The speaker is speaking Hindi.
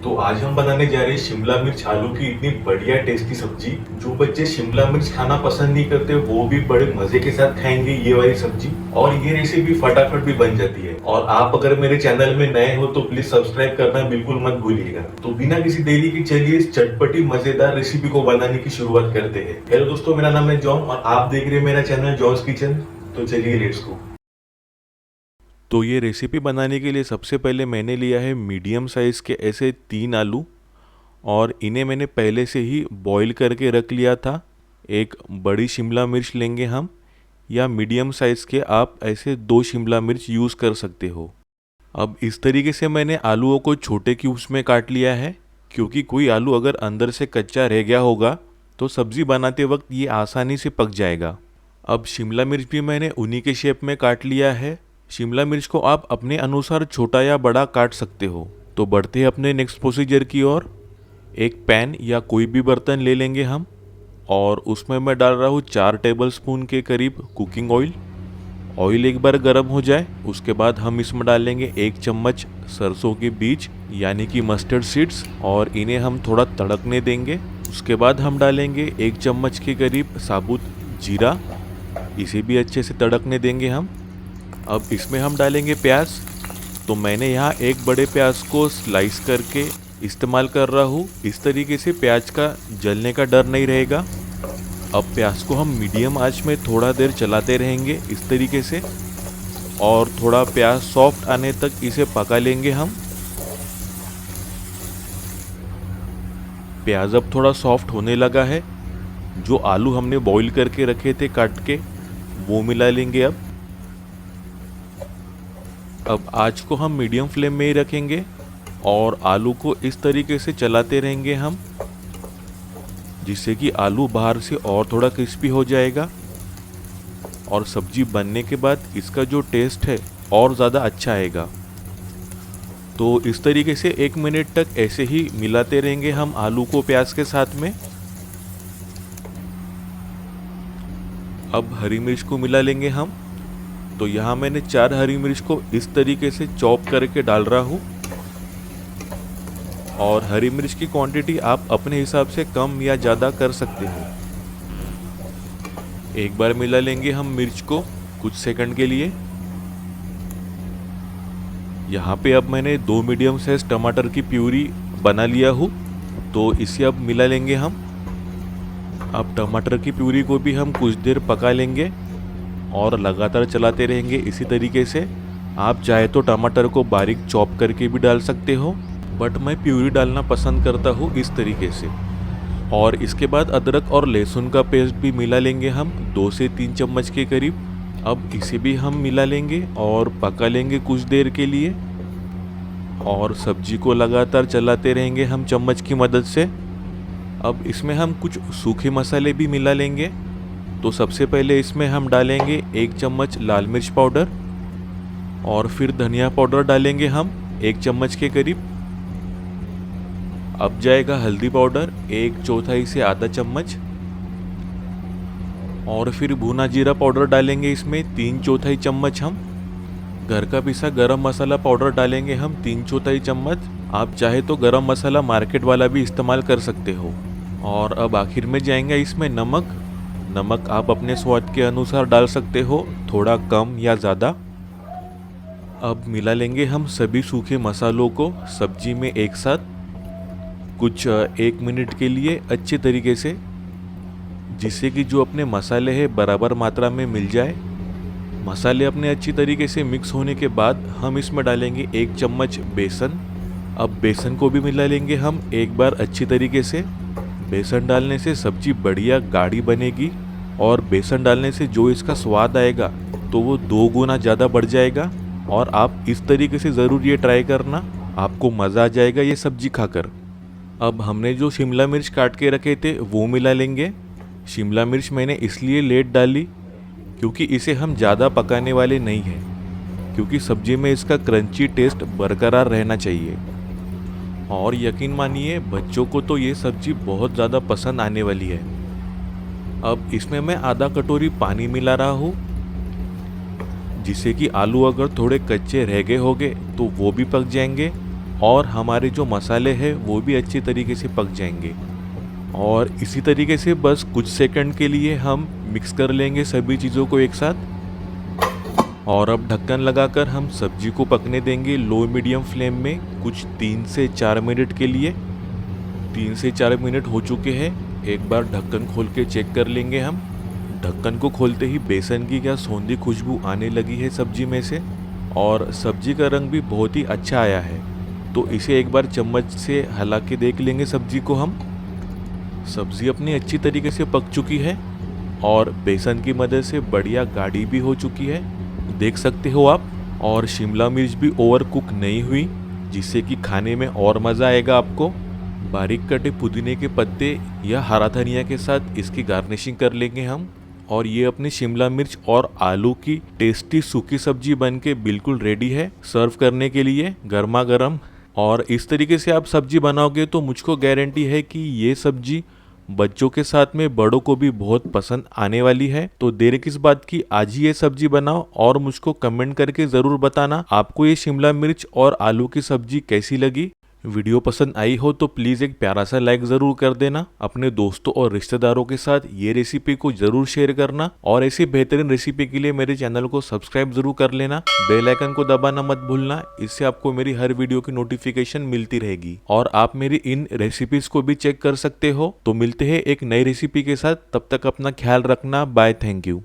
तो आज हम बनाने जा रहे हैं शिमला मिर्च आलू की इतनी बढ़िया टेस्टी सब्जी। जो बच्चे शिमला मिर्च खाना पसंद नहीं करते वो भी बड़े मजे के साथ खाएंगे ये वाली सब्जी। और ये रेसिपी फटाफट भी बन जाती है। और आप अगर मेरे चैनल में नए हो तो प्लीज सब्सक्राइब करना बिल्कुल मत भूलिएगा। तो बिना किसी देरी के चलिए इस चटपटी मजेदार रेसिपी को बनाने की शुरुआत करते हैं। हेलो दोस्तों, मेरा नाम है जॉन और आप देख रहे हैं मेरा चैनल जॉन्स किचन। तो चलिए लेट्स गो। तो ये रेसिपी बनाने के लिए सबसे पहले मैंने लिया है मीडियम साइज़ के ऐसे 3 आलू, और इन्हें मैंने पहले से ही बॉईल करके रख लिया था। एक बड़ी शिमला मिर्च लेंगे हम, या मीडियम साइज़ के आप ऐसे 2 शिमला मिर्च यूज़ कर सकते हो। अब इस तरीके से मैंने आलूओं को छोटे क्यूब्स में काट लिया है, क्योंकि कोई आलू अगर अंदर से कच्चा रह गया होगा तो सब्ज़ी बनाते वक्त ये आसानी से पक जाएगा। अब शिमला मिर्च भी मैंने उन्हीं के शेप में काट लिया है। शिमला मिर्च को आप अपने अनुसार छोटा या बड़ा काट सकते हो। तो बढ़ते हैं अपने नेक्स्ट प्रोसीजर की ओर। एक पैन या कोई भी बर्तन ले लेंगे हम, और उसमें मैं डाल रहा हूँ 4 टेबलस्पून के करीब कुकिंग ऑयल। ऑयल एक बार गर्म हो जाए उसके बाद हम इसमें डालेंगे 1 चम्मच सरसों के बीज यानी कि मस्टर्ड सीड्स, और इन्हें हम थोड़ा तड़कने देंगे। उसके बाद हम डालेंगे 1 चम्मच के करीब साबुत जीरा, इसे भी अच्छे से तड़कने देंगे हम। अब इसमें हम डालेंगे प्याज। तो मैंने यहाँ एक बड़े प्याज को स्लाइस करके इस्तेमाल कर रहा हूँ। इस तरीके से प्याज का जलने का डर नहीं रहेगा। अब प्याज को हम मीडियम आंच में थोड़ा देर चलाते रहेंगे इस तरीके से, और थोड़ा प्याज सॉफ्ट आने तक इसे पका लेंगे हम। प्याज अब थोड़ा सॉफ्ट होने लगा है। जो आलू हमने बॉईल करके रखे थे काट के, वो मिला लेंगे अब आँच को हम मीडियम फ्लेम में ही रखेंगे और आलू को इस तरीके से चलाते रहेंगे हम, जिससे कि आलू बाहर से और थोड़ा क्रिस्पी हो जाएगा, और सब्जी बनने के बाद इसका जो टेस्ट है और ज़्यादा अच्छा आएगा। तो इस तरीके से 1 मिनट तक ऐसे ही मिलाते रहेंगे हम आलू को प्याज के साथ में। अब हरी मिर्च को मिला लेंगे हम। तो यहाँ मैंने 4 हरी मिर्च को इस तरीके से चॉप करके डाल रहा हूँ, और हरी मिर्च की क्वांटिटी आप अपने हिसाब से कम या ज़्यादा कर सकते हो। एक बार मिला लेंगे हम मिर्च को कुछ सेकंड के लिए। यहाँ पे अब मैंने 2 मीडियम साइज टमाटर की प्यूरी बना लिया हूँ, तो इसे अब मिला लेंगे हम। अब टमाटर की प्यूरी को भी हम कुछ देर पका लेंगे और लगातार चलाते रहेंगे इसी तरीके से। आप चाहे तो टमाटर को बारीक चॉप करके भी डाल सकते हो, बट मैं प्यूरी डालना पसंद करता हूँ इस तरीके से। और इसके बाद अदरक और लहसुन का पेस्ट भी मिला लेंगे हम 2 से 3 चम्मच के करीब। अब इसे भी हम मिला लेंगे और पका लेंगे कुछ देर के लिए, और सब्जी को लगातार चलाते रहेंगे हम चम्मच की मदद से। अब इसमें हम कुछ सूखे मसाले भी मिला लेंगे। तो सबसे पहले इसमें हम डालेंगे 1 चम्मच लाल मिर्च पाउडर, और फिर धनिया पाउडर डालेंगे हम 1 चम्मच के करीब। अब जाएगा हल्दी पाउडर 1/4 से आधा चम्मच, और फिर भुना जीरा पाउडर डालेंगे इसमें 3/4 चम्मच हम। घर का पिसा गरम मसाला पाउडर डालेंगे हम 3/4 चम्मच। आप चाहे तो गरम मसाला मार्केट वाला भी इस्तेमाल कर सकते हो। और अब आखिर में जाएंगे इसमें नमक। नमक आप अपने स्वाद के अनुसार डाल सकते हो, थोड़ा कम या ज़्यादा। अब मिला लेंगे हम सभी सूखे मसालों को सब्जी में एक साथ, कुछ 1 मिनट के लिए अच्छे तरीके से, जिससे कि जो अपने मसाले हैं बराबर मात्रा में मिल जाए। मसाले अपने अच्छी तरीके से मिक्स होने के बाद हम इसमें डालेंगे 1 चम्मच बेसन। अब बेसन को भी मिला लेंगे हम एक बार अच्छी तरीके से। बेसन डालने से सब्जी बढ़िया गाढ़ी बनेगी, और बेसन डालने से जो इसका स्वाद आएगा तो वो 2 गुना ज़्यादा बढ़ जाएगा। और आप इस तरीके से ज़रूर ये ट्राई करना, आपको मज़ा आ जाएगा ये सब्जी खाकर। अब हमने जो शिमला मिर्च काट के रखे थे वो मिला लेंगे। शिमला मिर्च मैंने इसलिए लेट डाली क्योंकि इसे हम ज़्यादा पकाने वाले नहीं हैं, क्योंकि सब्जी में इसका क्रंची टेस्ट बरकरार रहना चाहिए। और यकीन मानिए बच्चों को तो ये सब्जी बहुत ज़्यादा पसंद आने वाली है। अब इसमें मैं आधा कटोरी पानी मिला रहा हूँ, जिससे कि आलू अगर थोड़े कच्चे रह गए होंगे तो वो भी पक जाएंगे, और हमारे जो मसाले हैं वो भी अच्छे तरीके से पक जाएंगे। और इसी तरीके से बस कुछ सेकंड के लिए हम मिक्स कर लेंगे सभी चीज़ों को एक साथ। और अब ढक्कन लगाकर हम सब्जी को पकने देंगे लो मीडियम फ्लेम में कुछ 3 से 4 मिनट के लिए। 3 से 4 मिनट हो चुके हैं। एक बार ढक्कन खोल के चेक कर लेंगे हम। ढक्कन को खोलते ही बेसन की क्या सौंधी खुशबू आने लगी है सब्जी में से, और सब्जी का रंग भी बहुत ही अच्छा आया है। तो इसे एक बार चम्मच से हिला के देख लेंगे सब्जी को हम। सब्जी अपनी अच्छी तरीके से पक चुकी है और बेसन की मदद से बढ़िया गाढ़ी भी हो चुकी है, देख सकते हो आप। और शिमला मिर्च भी ओवर कुक नहीं हुई, जिससे कि खाने में और मज़ा आएगा आपको। बारीक कटे पुदीने के पत्ते या हरा धनिया के साथ इसकी गार्निशिंग कर लेंगे हम। और ये अपनी शिमला मिर्च और आलू की टेस्टी सूखी सब्जी बनके बिल्कुल रेडी है सर्व करने के लिए गर्मा गर्म। और इस तरीके से आप सब्जी बनाओगे तो मुझको गारंटी है कि ये सब्जी बच्चों के साथ में बड़ों को भी बहुत पसंद आने वाली है। तो देर किस बात की, आज ही ये सब्जी बनाओ और मुझको कमेंट करके ज़रूर बताना आपको ये शिमला मिर्च और आलू की सब्जी कैसी लगी। वीडियो पसंद आई हो तो प्लीज़ एक प्यारा सा लाइक ज़रूर कर देना। अपने दोस्तों और रिश्तेदारों के साथ ये रेसिपी को ज़रूर शेयर करना। और ऐसी बेहतरीन रेसिपी के लिए मेरे चैनल को सब्सक्राइब ज़रूर कर लेना। बेल आइकन को दबाना मत भूलना, इससे आपको मेरी हर वीडियो की नोटिफिकेशन मिलती रहेगी। और आप मेरी इन रेसिपीज़ को भी चेक कर सकते हो। तो मिलते हैं एक नई रेसिपी के साथ, तब तक अपना ख्याल रखना। Bye, thank you.